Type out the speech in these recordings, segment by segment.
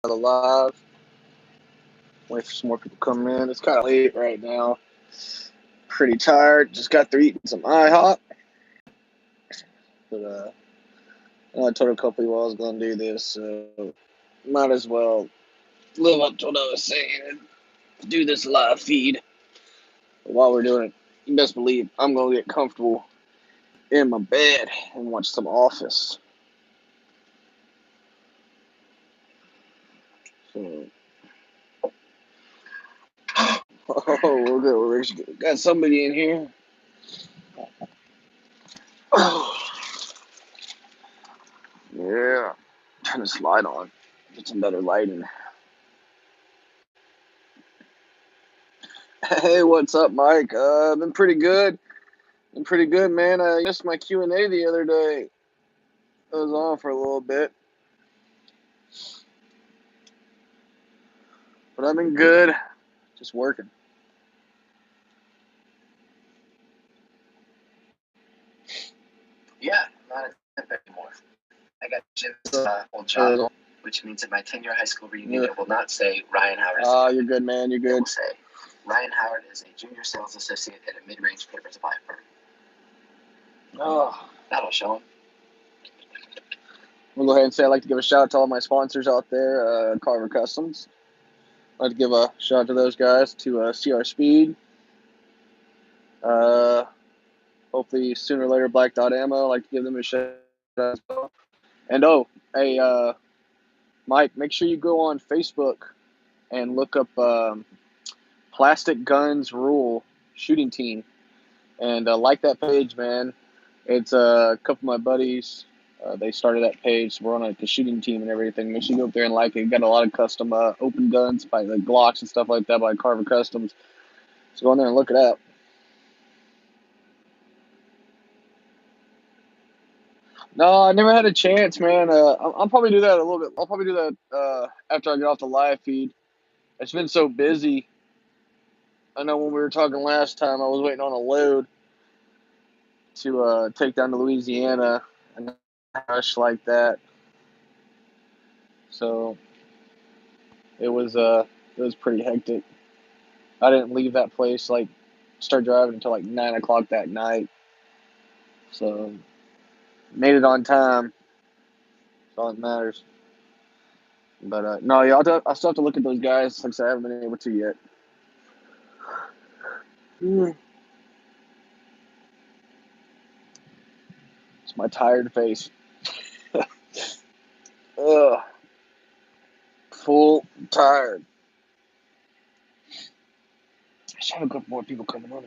the live. Wait for some more people to come in. It's kind of late right now. Pretty tired. Just got through eating some IHOP. But I told a couple of you I was going to do this, so might as well live up to what I was saying and do this live feed. But while we're doing it, you best believe I'm going to get comfortable in my bed and watch some Office. So, we're good. We're good. Got somebody in here. Yeah. Turn this light on. Get some better lighting. Hey, what's up, Mike? Been pretty good. Man. I missed my Q&A the other day. I was on for a little bit. But I've been good. Just working. Yeah, I'm not a temp anymore. I got Jim's old job, which means at my 10-year high school reunion, it will not say Ryan Howard. Oh, you're good, man. You're It good. will say Ryan Howard is a junior sales associate at a mid-range paper supply firm. Oh. That'll show him. We'll go ahead and say I'd like to give a shout out to all my sponsors out there, Carver Customs. I'd like to give a shout out to those guys, to CR Speed. Hopefully sooner or later Black Dot Ammo. I'd like to give them a shout out as well. And hey, Mike, make sure you go on Facebook and look up Plastic Guns Rule Shooting Team. And like that page, man. It's a couple of my buddies. They started that page. So we're on the shooting team and everything. Make sure you go up there and like it. Got a lot of custom open guns by the Glocks and stuff like that by Carver Customs. So go on there and look it up. No, I never had a chance, man. I'll probably do that a little bit. I'll probably do that after I get off the live feed. It's been so busy. I know when we were talking last time, I was waiting on a load to take down to Louisiana and rush like that. So it was pretty hectic. I didn't leave that place start driving until 9 o'clock that night. So made it on time. That's all that matters. But no, yeah, I'll still have to look at those guys. Like I said, I haven't been able to yet. It's my tired face. Ugh. Full tired. I should have a couple more people coming over.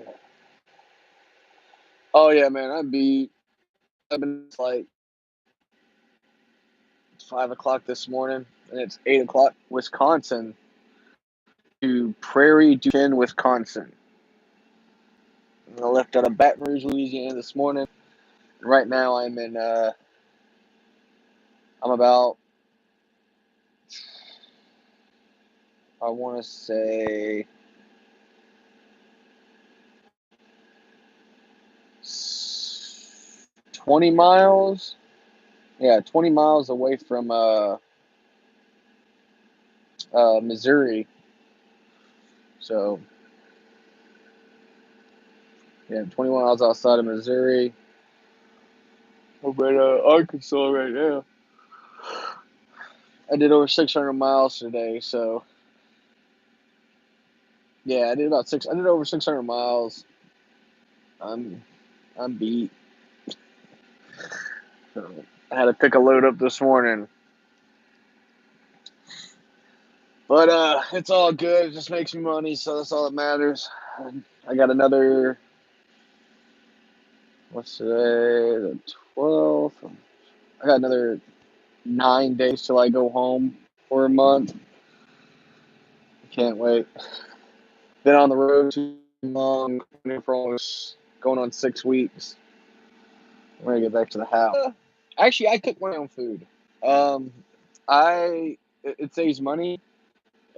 Oh yeah, man, I'm beat. I've been it's 5 o'clock this morning, and it's 8 o'clock Wisconsin to Prairie du Chien, Wisconsin. I left out of Baton Rouge, Louisiana this morning. Right now I'm in I'm about, I want to say 20 miles. Yeah, 20 miles away from Missouri. So yeah, 20 miles outside of Missouri. I'm in Arkansas right now. I did over 600 miles today, so yeah, I did over 600 miles. I'm beat. So I had to pick a load up this morning. But it's all good. It just makes me money, so that's all that matters. I got another, what's today? The 12th. I got another 9 days till I go home for a month. I can't wait. Been on the road too long, for almost going on 6 weeks. I'm ready to get back to the house. Actually, I cook my own food. It saves money,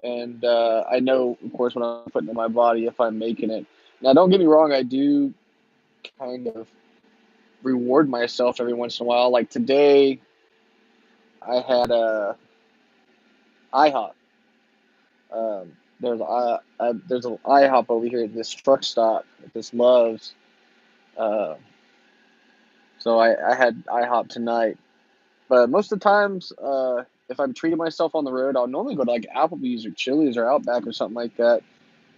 and I know, of course, what I'm putting in my body if I'm making it. Now, don't get me wrong, I do kind of reward myself every once in a while. Like today, I had IHOP. There's an IHOP over here at this truck stop at this Love's. Uh, so I had IHOP tonight. But most of the times, if I'm treating myself on the road, I'll normally go to like Applebee's or Chili's or Outback or something like that.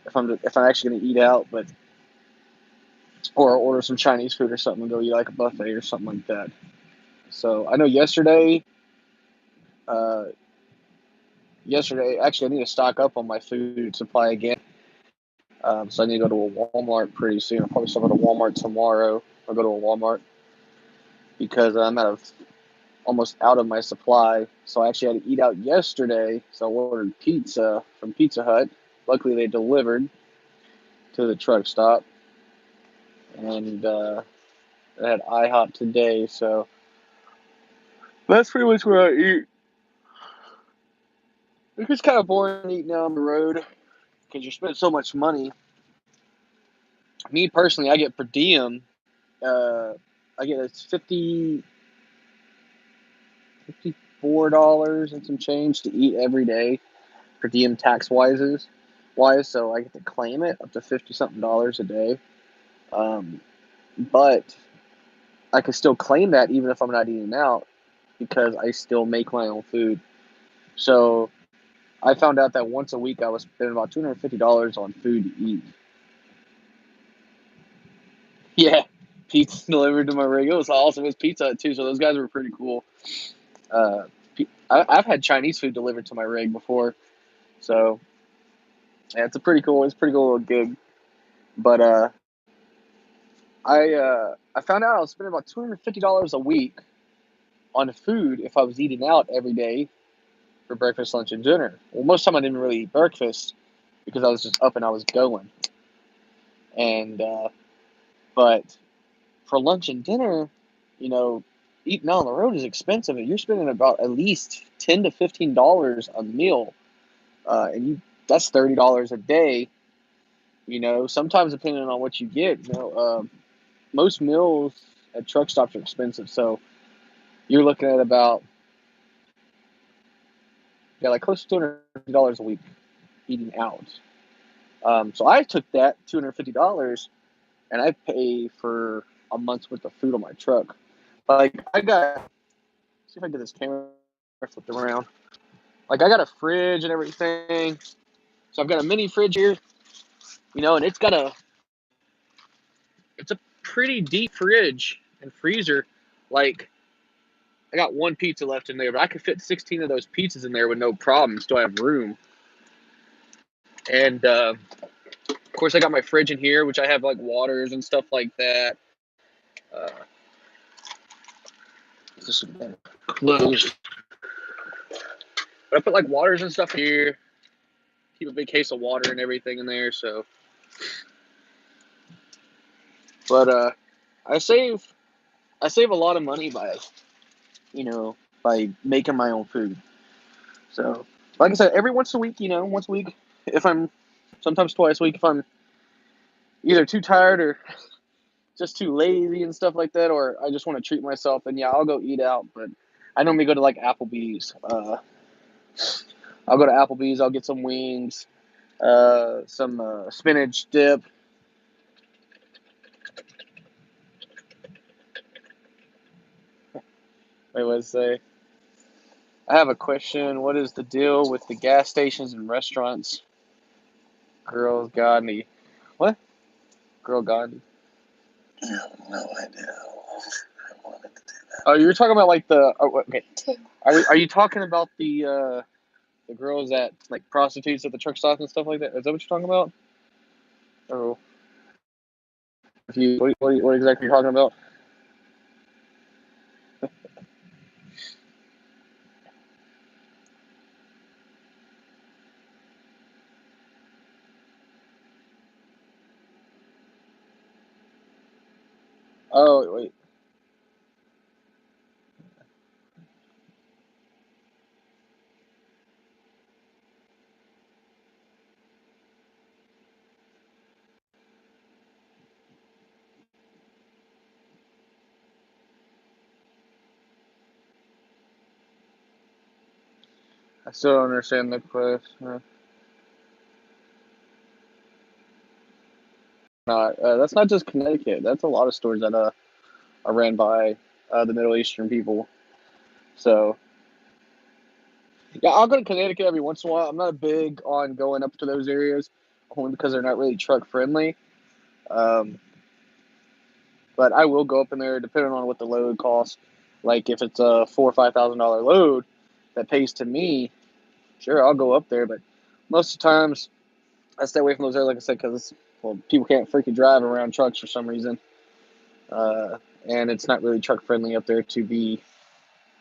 If I'm actually gonna eat out, but or order some Chinese food or something and go eat like a buffet or something like that. So I know uh, yesterday actually I need to stock up on my food supply again. So I need to go to a Walmart pretty soon. I'll probably still go to Walmart tomorrow. I'll go to a Walmart because I'm almost out of my supply. So I actually had to eat out yesterday. So I ordered pizza from Pizza Hut. Luckily, they delivered to the truck stop. And I had IHOP today. So that's pretty much where I eat. It's just kind of boring eating out on the road because you're spending so much money. Me personally, I get per diem. Uh, I get it's $54 and some change to eat every day per diem wise, so I get to claim it up to 50 something dollars a day. But I can still claim that even if I'm not eating out because I still make my own food. So I found out that once a week I was spending about $250 on food to eat. Yeah, pizza delivered to my rig. It was awesome. It was Pizza Hut too, so those guys were pretty cool. Uh, I've had Chinese food delivered to my rig before, so yeah, it's a pretty cool little gig. But I found out I was spending about $250 a week on food if I was eating out every day for breakfast, lunch, and dinner. Well, most of the time I didn't really eat breakfast because I was just up and I was going. And but for lunch and dinner, you know, eating out on the road is expensive, and you're spending about at least $10 to $15 a meal, and that's $30 a day. Sometimes depending on what you get, most meals at truck stops are expensive, so you're looking at about like close to $250 a week eating out. So I took that $250 and I pay for a month's worth of food on my truck. Like see if I can get this camera flipped around. Like I got a fridge and everything. So I've got a mini fridge here, and it's a pretty deep fridge and freezer. Like I got one pizza left in there, but I could fit 16 of those pizzas in there with no problem. Still have room. And of course, I got my fridge in here, which I have like waters and stuff like that. Uh, just closed. But I put like waters and stuff here. Keep a big case of water and everything in there. So, but I save a lot of money by making my own food. So, like I said, every once a week, if I'm sometimes twice a week if I'm either too tired or just too lazy and stuff like that, or I just want to treat myself, and yeah, I'll go eat out. But I normally go to like Applebee's. I'll go to Applebee's. I'll get some wings, some spinach dip. Wait, what did it say? I have a question. What is the deal with the gas stations and restaurants? Girls Gandhi. What? Girl Gandhi. I have no idea. I wanted to do that. Oh, you're talking about like the. Oh, okay. Are you talking about the girls that like prostitutes at the truck stops and stuff like that? Is that what you're talking about? Or if you what exactly you're talking about? Oh wait. still don't understand the question. Not that's not just Connecticut. That's a lot of stores that are ran by the Middle Eastern people. So yeah, I'll go to Connecticut every once in a while. I'm not big on going up to those areas only because they're not really truck friendly. Um, but I will go up in there depending on what the load costs. Like if it's a $4,000 or $5,000 load that pays to me, sure I'll go up there. But most of the times I stay away from those areas, like I said, because people can't freaking drive around trucks for some reason, and it's not really truck friendly up there to be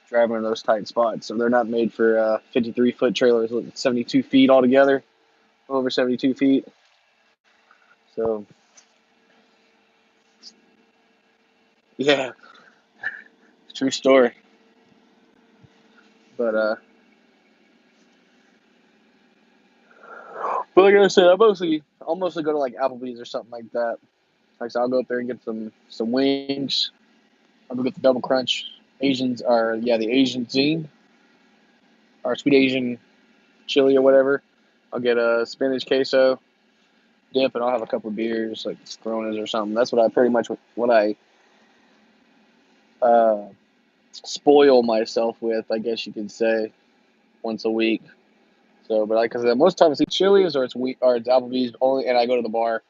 driving in those tight spots. So they're not made for 53-foot trailers, 72 feet altogether, over 72 feet. So yeah, true story. But like I said, I'll mostly go to like Applebee's or something like that. Like I said, I'll go up there and get some wings. I'll go get the double crunch Asians, or yeah, the Asian zine, or sweet Asian chili or whatever. I'll get a spinach queso dip, and I'll have a couple of beers, like Coronas or something. That's what I pretty much what I uh, spoil myself with, I guess you could say, once a week. So, but like I said, most times it's Chili's or it's Applebee's only, and I go to the bar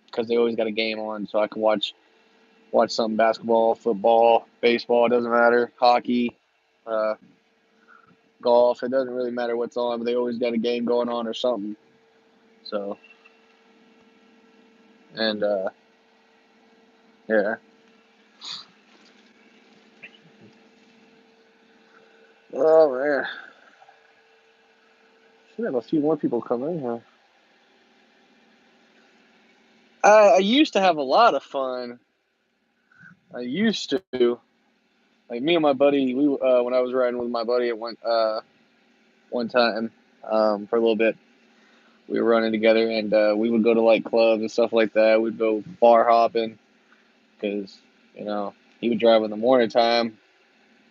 because they always got a game on, so I can watch some basketball, football, baseball. It doesn't matter, hockey, uh, golf. It doesn't really matter what's on, but they always got a game going on or something. So, and yeah. Oh man, should have a few more people come in here. I used to have a lot of fun. I used to, like me and my buddy. We when I was riding with my buddy at one time for a little bit, we were running together, and we would go to like clubs and stuff like that. We'd go bar hopping because he would drive in the morning time.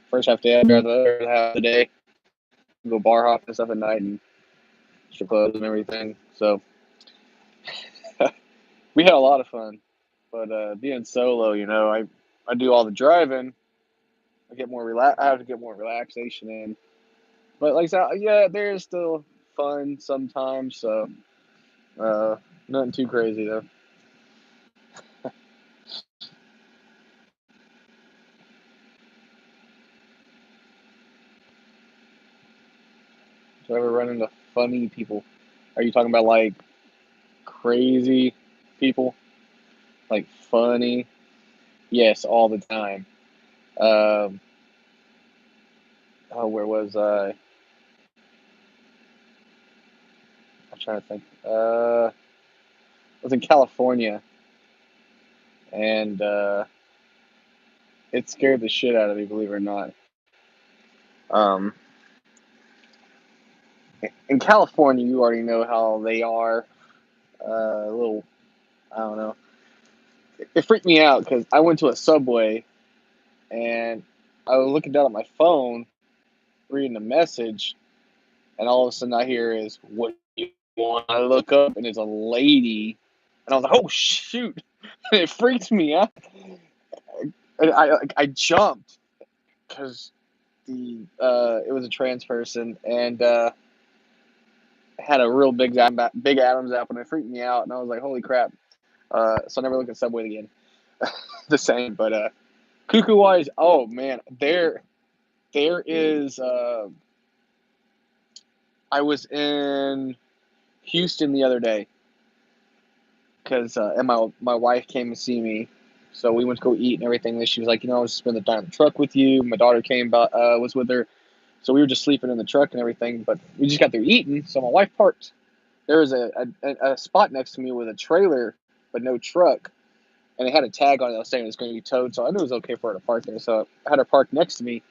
First half day, I'd drive the other half of the day. Go bar hopping and stuff at night and strip clubs and everything. So we had a lot of fun. But being solo, I do all the driving. I have to get more relaxation in. But like I said, yeah, there is still fun sometimes. So nothing too crazy though. Do I ever run into funny people? Are you talking about like crazy people? Like funny? Yes, all the time. Um, oh, where was I? I'm trying to think. I was in California, and it scared the shit out of me, believe it or not. Um, in California, you already know how they are. A little, I don't know. It freaked me out because I went to a Subway and I was looking down at my phone, reading a message, and all of a sudden I hear is, "What do you want?" I look up and it's a lady, and I was like, "Oh shoot!" And it freaked me out. And I jumped because it was a trans person, and had a real big Adam's apple, and it freaked me out, and I was like, "Holy crap!" So I never looked at Subway again. The same, but cuckoo wise, oh man, there is. I was in Houston the other day because and my wife came to see me, so we went to go eat and everything. And she was like, I was spend the time in the truck with you. My daughter was with her, so we were just sleeping in the truck and everything. But we just got there eating, so my wife parked. There was a spot next to me with a trailer, but no truck, and it had a tag on it that was saying it was going to be towed. So I knew it was okay for her to park there. So I had her park next to me,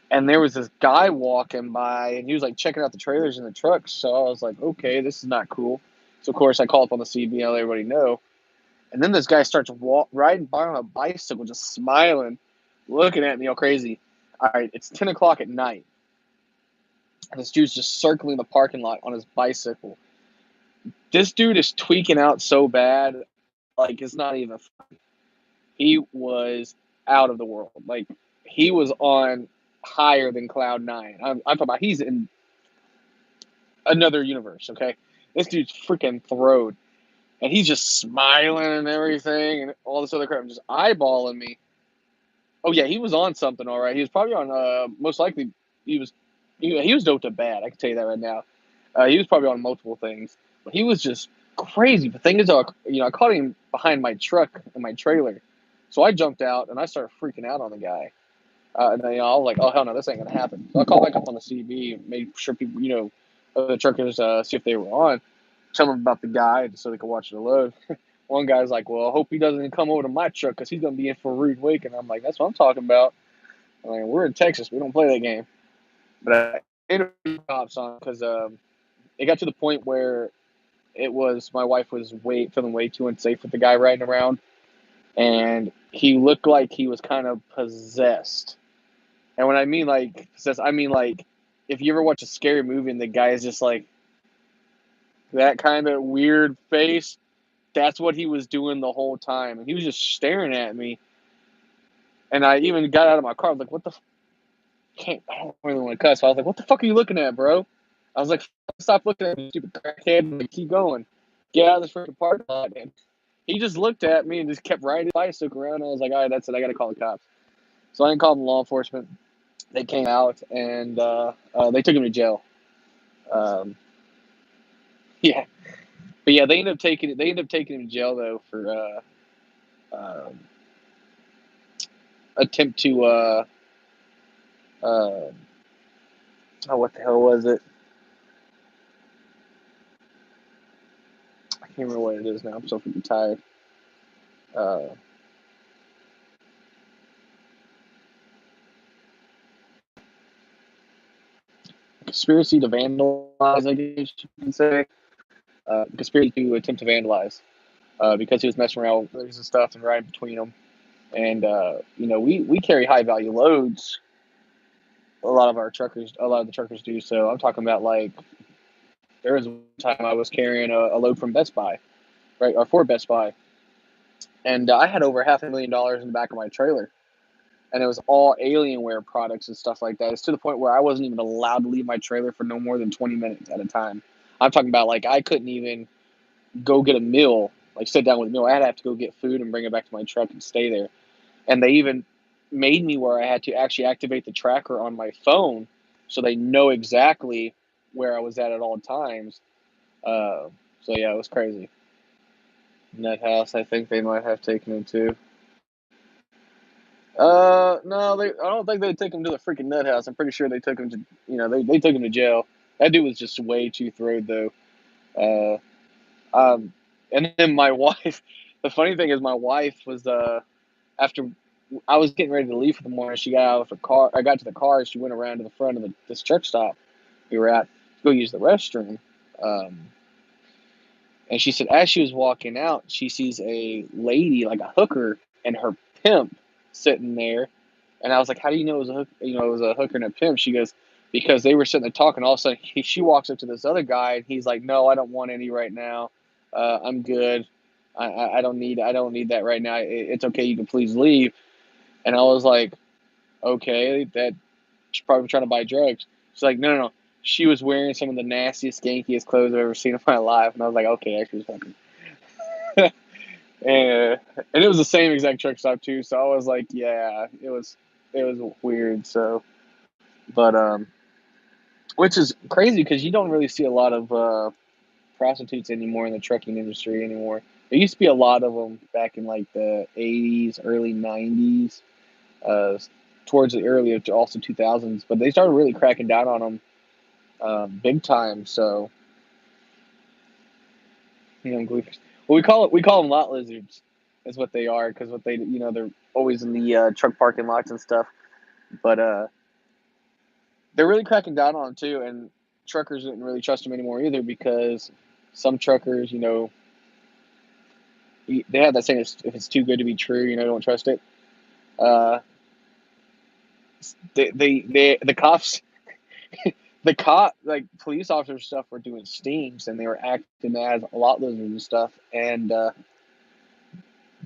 and there was this guy walking by, and he was like checking out the trailers in the trucks. So I was like, okay, this is not cool. So of course I call up on the CB, let everybody know. And then this guy starts riding by on a bicycle, just smiling, looking at me all crazy. All right, it's 10 o'clock at night. And this dude's just circling the parking lot on his bicycle. This dude is tweaking out so bad, like it's not even funny. He was out of the world. Like he was on higher than Cloud Nine. I'm talking about he's in another universe. Okay, this dude's freaking throwed, and he's just smiling and everything, and all this other crap, just eyeballing me. Oh yeah, he was on something, all right. He was probably on. Most likely, he was. He was doped up bad. I can tell you that right now. He was probably on multiple things, but he was just crazy. The thing is, I caught him behind my truck and my trailer, so I jumped out and I started freaking out on the guy. And then I was like, "Oh hell no, this ain't gonna happen." So I called back up on the CB, made sure people, the truckers, see if they were on, tell them about the guy so they could watch the load. One guy's like, "Well, I hope he doesn't come over to my truck because he's gonna be in for a rude wake." And I'm like, "That's what I'm talking about. I mean, we're in Texas, we don't play that game." But I interviewed cops on because it got to the point where it was my wife was feeling way too unsafe with the guy riding around, and he looked like he was kind of possessed. And when I mean like possessed, I mean like if you ever watch a scary movie and the guy is just like that kind of weird face, that's what he was doing the whole time, and he was just staring at me. And I even got out of my car. I was like, "What the? I don't really want to cuss." So I was like, "What the fuck are you looking at, bro?" I was like, "Stop looking at me, stupid crackhead, and like, keep going. Get out of this freaking parking lot." And he just looked at me and just kept riding his bicycle around. And I was like, "All right, that's it. I got to call the cops." So I didn't call them law enforcement. They came out and they took him to jail. Um, yeah, but yeah, they ended up taking him to jail though for attempt to uh, oh, what the hell was it? I can't remember what it is now. I'm so freaking tired. Uh, Conspiracy to vandalize, I guess you can say. Conspiracy to attempt to vandalize because he was messing around with others and stuff and riding between them. And we carry high value loads. A lot of the truckers do. So I'm talking about like there was one time I was carrying a load from Best Buy, right, or for Best Buy, and I had over $500,000 in the back of my trailer, and it was all Alienware products and stuff like that. It's to the point where I wasn't even allowed to leave my trailer for no more than 20 minutes at a time. I'm talking about like I couldn't even go get a meal, like sit down with a meal. I'd have to go get food and bring it back to my truck and stay there. And they even made me where I had to actually activate the tracker on my phone so they know exactly where I was at all times. So yeah, it was crazy. Net house, I think they might have taken him to. No, I don't think they took him to the freaking nut house. I'm pretty sure they took him to, they took him to jail. That dude was just way too throwed though. Uh, and then my wife. The funny thing is, my wife was after I was getting ready to leave for the morning. She got out of the car. I got to the car. She went around to the front of this truck stop we were at to go use the restroom. Um, and she said, as she was walking out, she sees a lady, like a hooker, and her pimp sitting there. And I was like, "How do you know it was a hook? It was a hooker and a pimp?" She goes, "Because they were sitting there talking. All of a sudden, she walks up to this other guy, and he's like, "No, I don't want any right now. I'm good. I don't need that right now. It's okay. You can please leave." And I was like, "Okay, that she's probably trying to buy drugs." She's like, "No, no, no. She was wearing some of the nastiest, skankiest clothes I've ever seen in my life." And I was like, "Okay, actually, fucking." and it was the same exact truck stop too. So I was like, "Yeah, it was weird." So, but which is crazy because you don't really see a lot of prostitutes anymore in the trucking industry anymore. There used to be a lot of them back in like the '80s, early '90s, towards the early also 2000s. But they started really cracking down on them big time. So well, we call them lot lizards. Is what they are because what they they're always in the truck parking lots and stuff. But they're really cracking down on them too, and truckers didn't really trust them anymore either because some truckers, they have that saying, if it's too good to be true, don't trust it. Uh, the cops police officers stuff were doing stings, and they were acting as lot lizards and stuff, and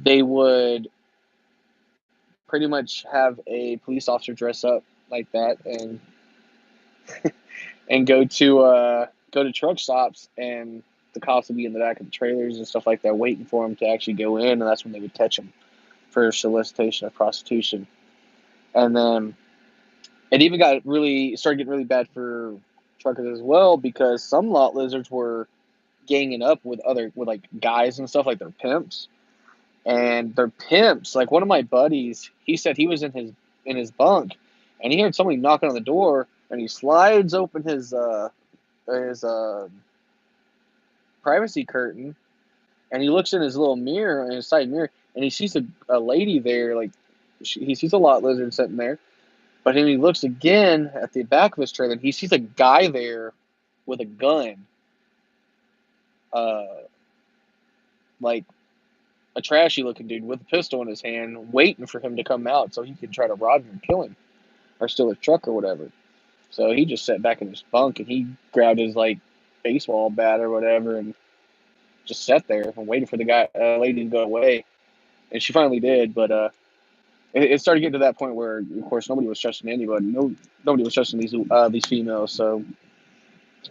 they would pretty much have a police officer dress up like that and go to truck stops, and the cops would be in the back of the trailers and stuff like that, waiting for them to actually go in, and that's when they would catch them for solicitation of prostitution. And then it even started getting really bad for truckers as well, because some lot lizards were ganging up with like guys and stuff, like their pimps. And their pimps, like one of my buddies, he said he was in his bunk, and he heard somebody knocking on the door, and he slides open his privacy curtain, and he looks in his little mirror, in his side mirror, and he sees a lady there, like he sees a lot lizard sitting there. But then he looks again at the back of his trailer, and he sees a guy there with a gun, uh, like a trashy looking dude with a pistol in his hand, waiting for him to come out so he could try to rob him and kill him, or steal his truck or whatever. So he just sat back in his bunk, and he grabbed his like baseball bat or whatever and just sat there and waited for the lady to go away. And she finally did, but it started getting to that point where, of course, nobody was trusting anybody. Nobody was trusting these females. So,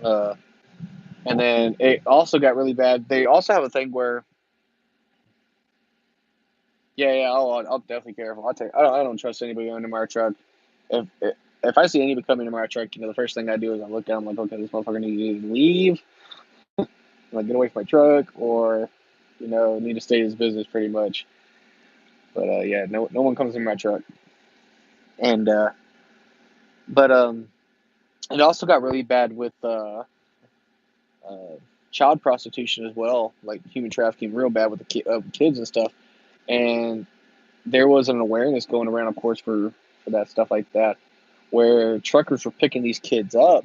uh, and then it also got really bad. They also have a thing where, yeah, I'll definitely careful. I don't trust anybody under my truck. If I see anybody coming into my truck, the first thing I do is I look down. I'm like, okay, this motherfucker needs to either leave, like get away from my truck, or need to stay his business pretty much. But yeah, no one comes in my truck. And but it also got really bad with uh, child prostitution as well, like human trafficking, real bad with the kids and stuff. And there was an awareness going around, of course, for that stuff like that, where truckers were picking these kids up.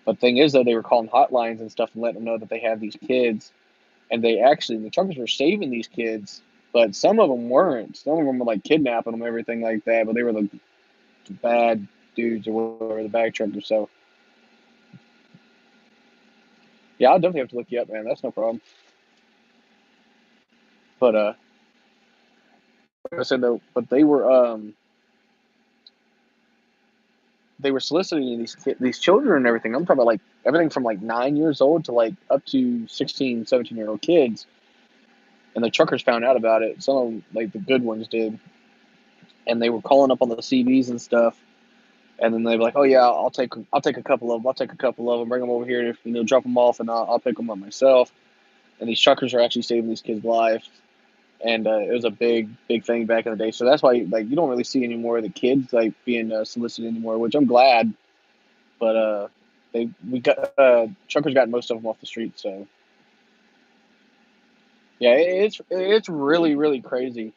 But the thing is, though, they were calling hotlines and stuff and letting them know that they had these kids, and the truckers were saving these kids, but some of them weren't. Some of them were like kidnapping them, everything like that. But they were the bad dudes or whatever, the bag truckers. So yeah, I'll definitely have to look you up, man. That's no problem. But like I said though, but they were soliciting these children and everything. I'm talking about like everything from like 9 years old to like up to 16, 17-year-old kids. And the truckers found out about it. Some of them, like the good ones, did, and they were calling up on the CBs and stuff. And then they'd be like, "Oh yeah, I'll take a couple of them. I'll take a couple of them. Bring them over here. Drop them off, and I'll pick them up myself." And these truckers are actually saving these kids' lives. And it was a big thing back in the day. So that's why like you don't really see any more of the kids like being solicited anymore, which I'm glad. But truckers got most of them off the street. So yeah, it's really crazy.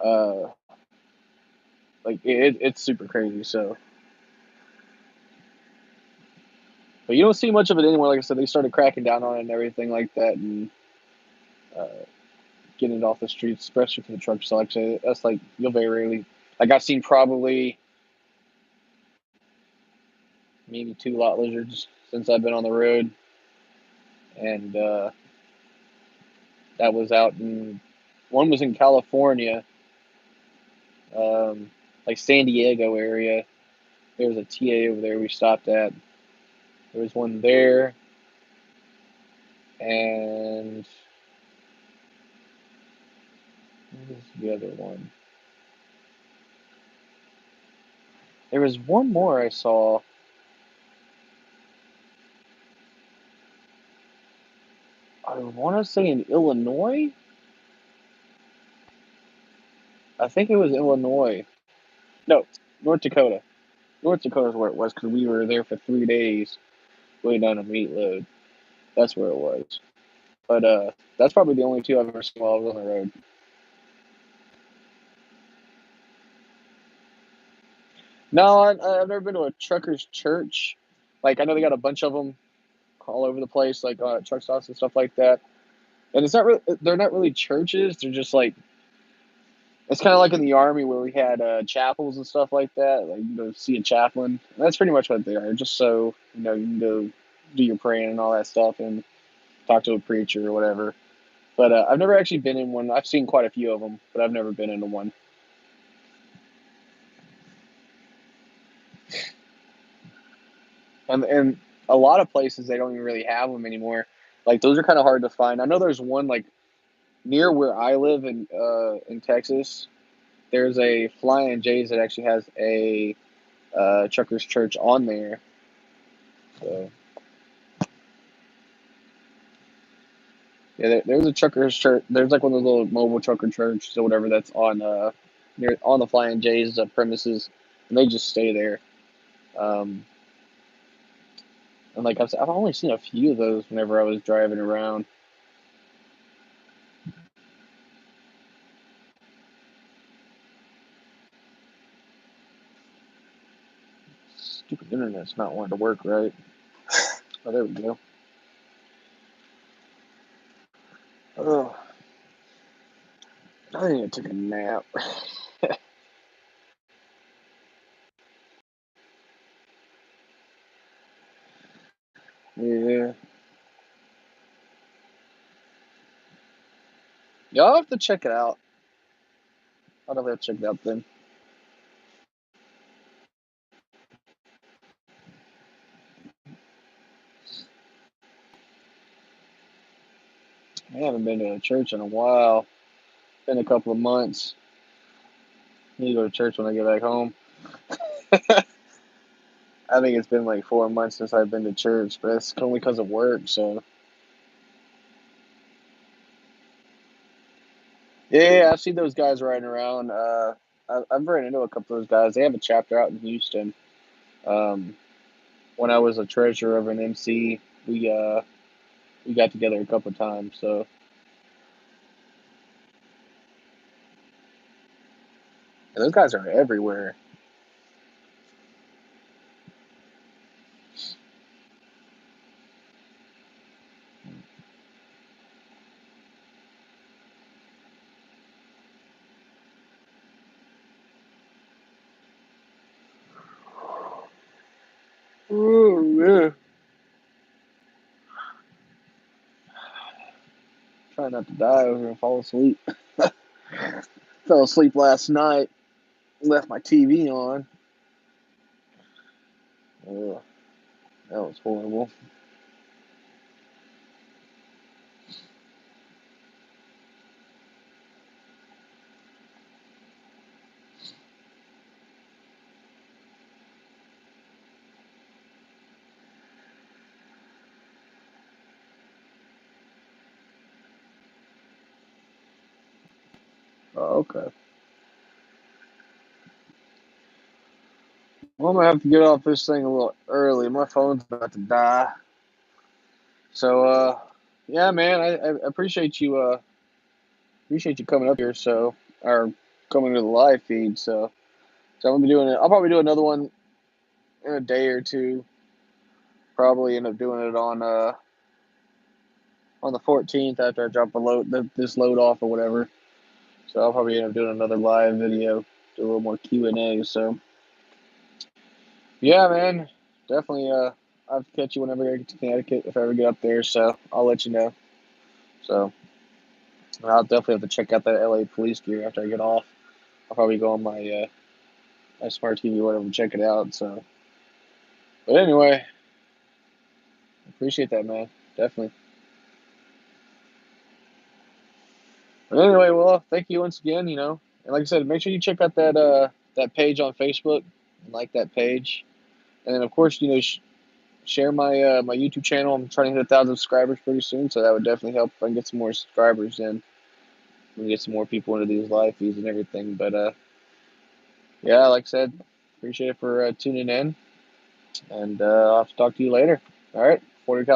Uh, it's super crazy. So, but you don't see much of it anymore. Like I said, they started cracking down on it and everything like that, and uh, getting it off the streets, especially for the truckers. So like I said, that's like you'll very rarely. Like I've seen probably maybe 2 lot lizards since I've been on the road, and that was out in one was in California, like San Diego area. There was a TA over there we stopped at. There was one there, and what was the other one? There was one more I saw. I want to say in Illinois. I think it was Illinois. No, North Dakota. North Dakota is where it was because we were there for 3 days waiting on a meat load. That's where it was. But that's probably the only two I've ever seen while I was on the road. No, I've never been to a truckers church. Like I know they got a bunch of them all over the place, like truck stops and stuff like that. And it's not really, they're not really churches. They're just like It's kind of like in the army where we had chapels and stuff like that. Like, you go see a chaplain. That's pretty much what they are. Just so you can go do your praying and all that stuff and talk to a preacher or whatever. But I've never actually been in one. I've seen quite a few of them, but I've never been into one. And a lot of places they don't even really have them anymore. Like those are kind of hard to find. I know there's one like near where I live in Texas. There's a Flying J's that actually has a Truckers Church on there. So yeah, there's a Truckers Church. There's like one of those little mobile trucker churches or whatever that's on near on the Flying J's premises, and they just stay there. Um, and like I've only seen a few of those whenever I was driving around. Stupid internet's not wanting to work right. Oh, there we go. Oh, I need to take a nap. Yeah. Y'all have to check it out. I'll definitely have to check it out then. I haven't been to a church in a while. Been a couple of months. I need to go to church when I get back home. I think it's been like 4 months since I've been to church, but it's only because of work. So yeah, I've seen those guys riding around. I've ran into a couple of those guys. They have a chapter out in Houston. Um, when I was a treasurer of an MC, we got together a couple of times. So and those guys are everywhere. Oh yeah. Try not to die over and fall asleep. Fell asleep last night. Left my TV on. Ugh, that was horrible. Oh, okay. Well, I'm gonna have to get off this thing a little early. My phone's about to die. So, yeah, man, I appreciate you coming up here. So, or coming to the live feed. So I'm gonna be doing it. I'll probably do another one in a day or two. Probably end up doing it on the 14th after I drop this load off or whatever. So I'll probably end up doing another live video, do a little more Q&A. So yeah, man, definitely. I'll have to catch you whenever I get to Connecticut if I ever get up there. So I'll let you know. So I'll definitely have to check out that LA police gear after I get off. I'll probably go on my smart TV or whatever and check it out. So, but anyway, appreciate that, man. Definitely. But anyway, well, thank you once again. And like I said, make sure you check out that page on Facebook and like that page, and then of course share my YouTube channel. I'm trying to hit 1,000 subscribers pretty soon, so that would definitely help if I can get some more subscribers in. We get some more people into these live feeds and everything. But yeah, like I said, appreciate it for tuning in, and I'll have to talk to you later. All right, 40 cal.